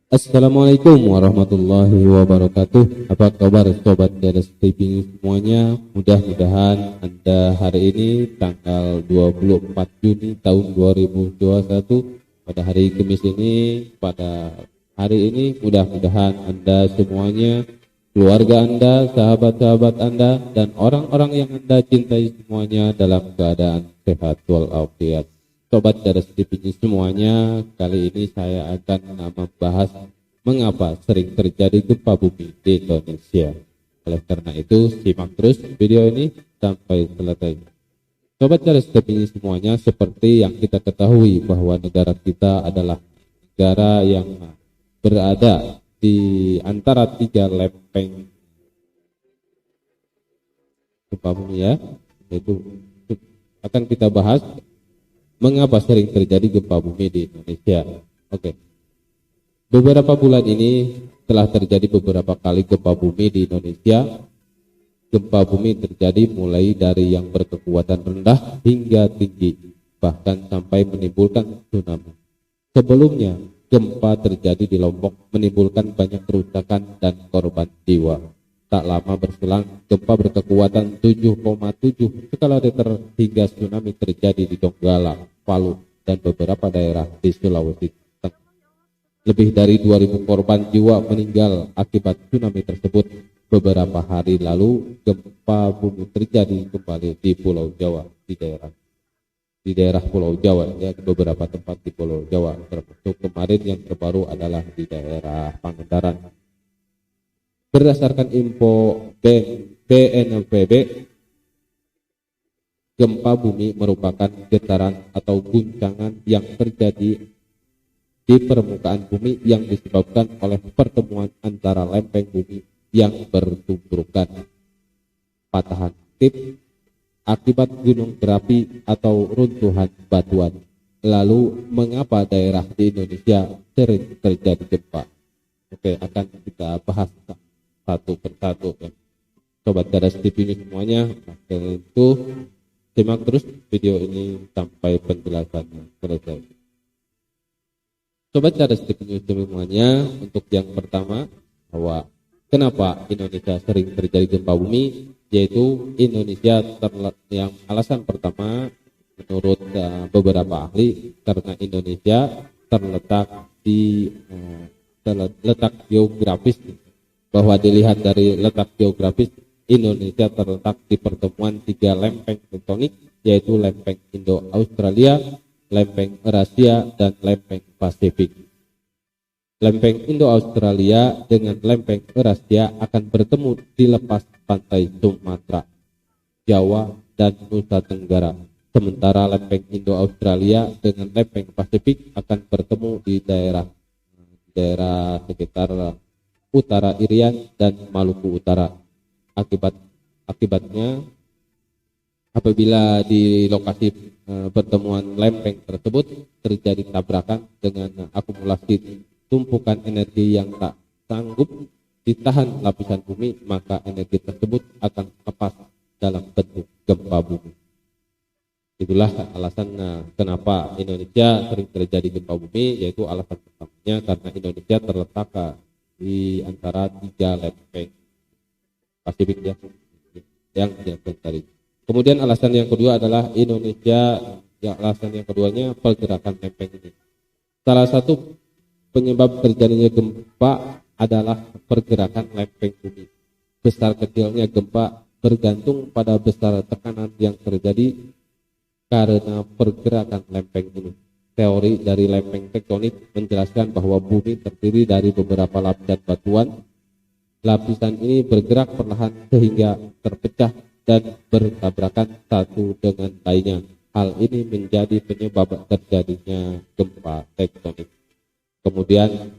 Assalamualaikum warahmatullahi wabarakatuh. Apa kabar sobat Dadas TV semuanya? Mudah-mudahan Anda hari ini tanggal 24 Juni tahun 2021 pada hari Kamis ini, pada hari ini mudah-mudahan Anda semuanya, keluarga Anda, sahabat-sahabat Anda, dan orang-orang yang Anda cintai semuanya dalam keadaan sehat walafiat. Sobat Dadas TV semuanya, kali ini saya akan membahas mengapa sering terjadi gempa bumi di Indonesia. Oleh karena itu, simak terus video ini sampai selesai. Sobat Dadas TV semuanya, seperti yang kita ketahui bahwa negara kita adalah negara yang berada di antara tiga lempeng gempa bumi ya, itu akan kita bahas mengapa sering terjadi gempa bumi di Indonesia. Oke. Beberapa bulan ini telah terjadi beberapa kali gempa bumi di Indonesia. Gempa bumi terjadi mulai dari yang berkekuatan rendah hingga tinggi, bahkan sampai menimbulkan tsunami. Sebelumnya, gempa terjadi di Lombok menimbulkan banyak kerusakan dan korban jiwa. Tak lama berselang, gempa berkekuatan 7,7 skala Richter hingga tsunami terjadi di Donggala, Palu, dan beberapa daerah di Sulawesi Tengah. Lebih dari 2.000 korban jiwa meninggal akibat tsunami tersebut. Beberapa hari lalu, gempa bumi terjadi kembali di Pulau Jawa, di daerah Pulau Jawa, ya, beberapa tempat di Pulau Jawa, termasuk kemarin yang terbaru adalah di daerah Pangandaran. Berdasarkan info BNPB, gempa bumi merupakan getaran atau guncangan yang terjadi di permukaan bumi yang disebabkan oleh pertemuan antara lempeng bumi yang bertumbukan, patahan tip akibat gunung berapi atau runtuhan batuan. Lalu, mengapa daerah di Indonesia sering terjadi gempa? Oke, akan kita bahas satu persatu ya. Sobat Dadas TV semuanya, itu simak terus video ini sampai penjelasannya selesai. Sobat Dadas TV semuanya, untuk yang pertama, bahwa kenapa Indonesia sering terjadi gempa bumi, yaitu Indonesia yang alasan pertama menurut beberapa ahli, karena Indonesia terletak di letak geografis, bahwa dilihat dari letak geografis, Indonesia terletak di pertemuan tiga lempeng tektonik, yaitu lempeng Indo-Australia, lempeng Eurasia, dan lempeng Pasifik. Lempeng Indo-Australia dengan lempeng Eurasia akan bertemu di lepas pantai Sumatera, Jawa, dan Nusa Tenggara. Sementara lempeng Indo-Australia dengan lempeng Pasifik akan bertemu di daerah sekitar Utara Irian dan Maluku Utara. Akibatnya, apabila di lokasi pertemuan lempeng tersebut terjadi tabrakan dengan akumulasi tumpukan energi yang tak sanggup ditahan lapisan bumi, maka energi tersebut akan lepas dalam bentuk gempa bumi. Itulah alasan kenapa Indonesia sering terjadi gempa bumi, yaitu alasan pertamanya karena Indonesia terletak di antara tiga lempeng Pasifik ya, yang tadi. Kemudian alasan yang kedua adalah alasan yang keduanya pergerakan lempeng ini. Salah satu penyebab terjadinya gempa adalah pergerakan lempeng bumi. Besar kecilnya gempa bergantung pada besar tekanan yang terjadi karena pergerakan lempeng ini. Teori dari lempeng tektonik menjelaskan bahwa bumi terdiri dari beberapa lapisan batuan. Lapisan ini bergerak perlahan sehingga terpecah dan bertabrakan satu dengan lainnya. Hal ini menjadi penyebab terjadinya gempa tektonik. Kemudian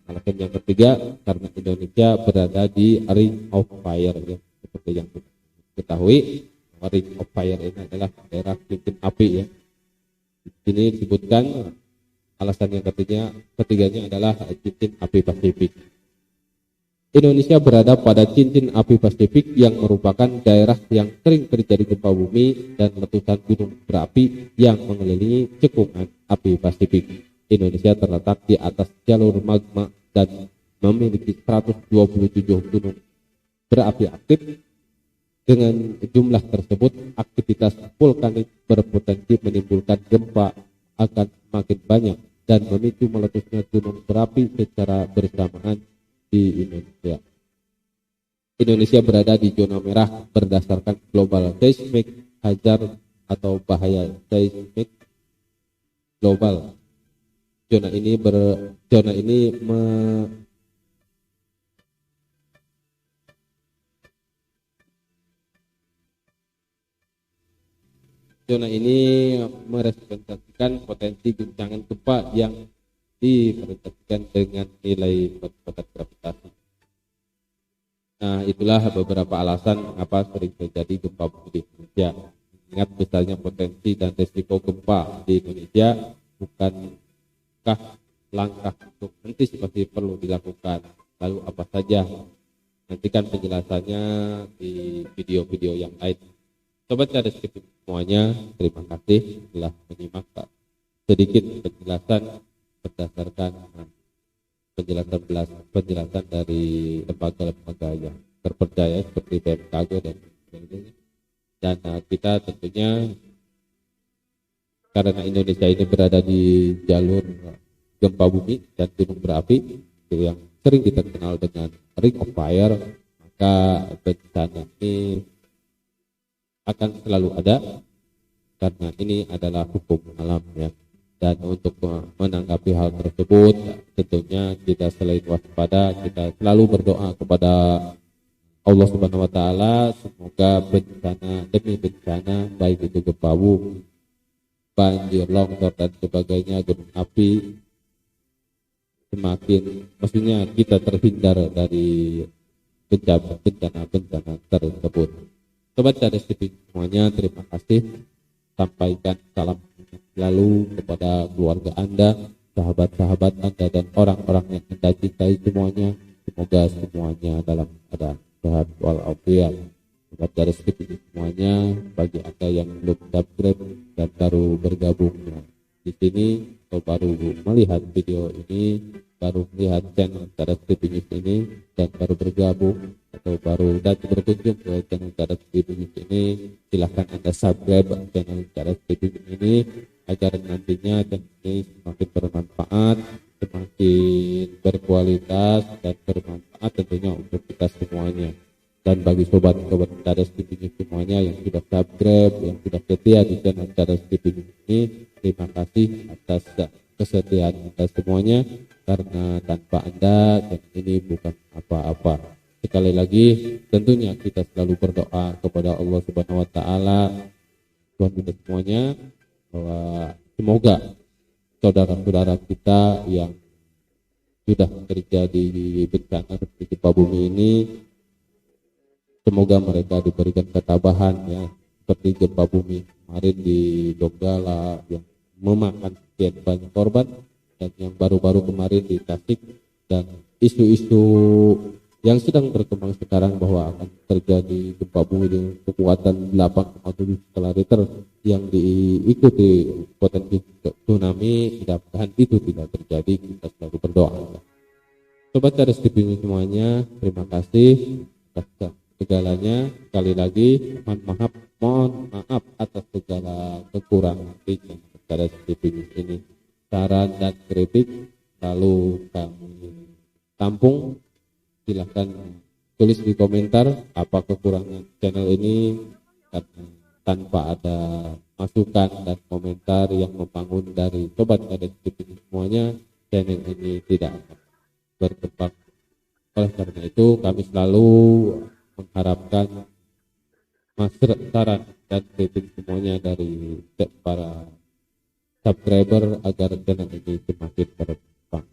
alasan yang ketiga, karena Indonesia berada di Ring of Fire ya, seperti yang kita ketahui, Ring of Fire ini adalah daerah cincin api ya. Di sini disebutkan alasan yang ketiganya adalah cincin api Pasifik. Indonesia berada pada cincin api Pasifik yang merupakan daerah yang sering terjadi gempa bumi dan letusan gunung berapi yang mengelilingi cekungan api Pasifik. Indonesia terletak di atas jalur magma dan memiliki 127 gunung berapi aktif. Dengan jumlah tersebut, aktivitas vulkanik berpotensi menimbulkan gempa akan semakin banyak dan memicu meletusnya gunung berapi secara bersamaan di Indonesia. Indonesia berada di zona merah berdasarkan Global Seismic Hazard atau bahaya seismik global. Zona ini merepresentasikan potensi guncangan gempa yang dipresentasikan dengan nilai potensi gravitasi. Nah, itulah beberapa alasan mengapa sering terjadi gempa bumi di Indonesia. Ingat besarnya potensi dan risiko gempa di Indonesia, bukankah langkah untuk antisipasi perlu dilakukan? Lalu apa saja? Nantikan penjelasannya di video-video yang lain. Sobat Cerdas TV semuanya, terima kasih telah menyimak sedikit penjelasan berdasarkan penjelasan dari lembaga-lembaga yang terpercaya seperti BMKG dan sebagainya. Dan kita tentunya karena Indonesia ini berada di jalur gempa bumi dan gunung berapi yang sering kita kenal dengan Ring of Fire, maka bencana ini akan selalu ada karena ini adalah hukum alam ya. Dan untuk menanggapi hal tersebut tentunya kita selain waspada, kita selalu berdoa kepada Allah Subhanahu wa taala semoga bencana demi bencana baik itu gempa bumi, banjir, longsor dan sebagainya, gunung api maksudnya kita terhindar dari bencana tersebut. Sobat Cerdas TV semuanya, terima kasih. Sampaikan salam selalu kepada keluarga Anda, sahabat-sahabat Anda dan orang-orang yang Anda cintai semuanya. Semoga semuanya dalam keadaan sehat walafiat. Sobat Cerdas TV semuanya, bagi Anda yang belum subscribe dan baru bergabung di sini atau baru melihat video ini, baru melihat channel Cerdas TV ini dan baru bergabung atau baru datang berkunjung ke channel Cerdas TV ini, silahkan Anda subscribe channel Cerdas TV ini agar nantinya channel ini semakin bermanfaat, semakin berkualitas dan bermanfaat tentunya untuk kita semuanya. Dan bagi sobat-sobat Cerdas TV semuanya yang sudah subscribe, yang sudah setia di channel Cerdas TV ini, terima kasih atas kesetiaan Anda semuanya, karena tanpa Anda channel ini bukan apa-apa. Sekali lagi tentunya kita selalu berdoa kepada Allah Subhanahu wa taala, Tuhan kita semuanya, bahwa semoga saudara-saudara kita yang sudah terjadi bencana seperti gempa bumi ini, semoga mereka diberikan ketabahan ya, seperti gempa bumi kemarin di Donggala yang memakan sekian banyak korban, dan yang baru-baru kemarin di Tasik, dan isu-isu yang sedang berkembang sekarang bahwa akan terjadi gempa bumi dengan kekuatan 8,7 skala Richter yang diikuti potensi tsunami. Mudah-mudahan itu tidak terjadi, kita selalu berdoa. Sobat Cerdas TV semuanya, terima kasih atas segalanya. Sekali lagi mohon maaf atas segala kekurangan di Cerdas TV ini. Saran dan kritik selalu kami tampung. Silahkan tulis di komentar apa kekurangan channel ini, karena tanpa ada masukan dan komentar yang membangun dari Sobat Cerdas TV semuanya, channel ini tidak akan berkembang. Oleh karena itu kami selalu mengharapkan saran dan kritik semuanya dari para subscriber agar channel ini semakin berkembang.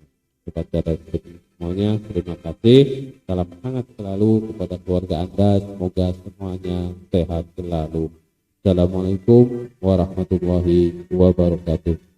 Sobat Cerdas TV semuanya, terima kasih. Salam hangat selalu kepada keluarga Anda. Semoga semuanya sehat selalu. Assalamualaikum warahmatullahi wabarakatuh.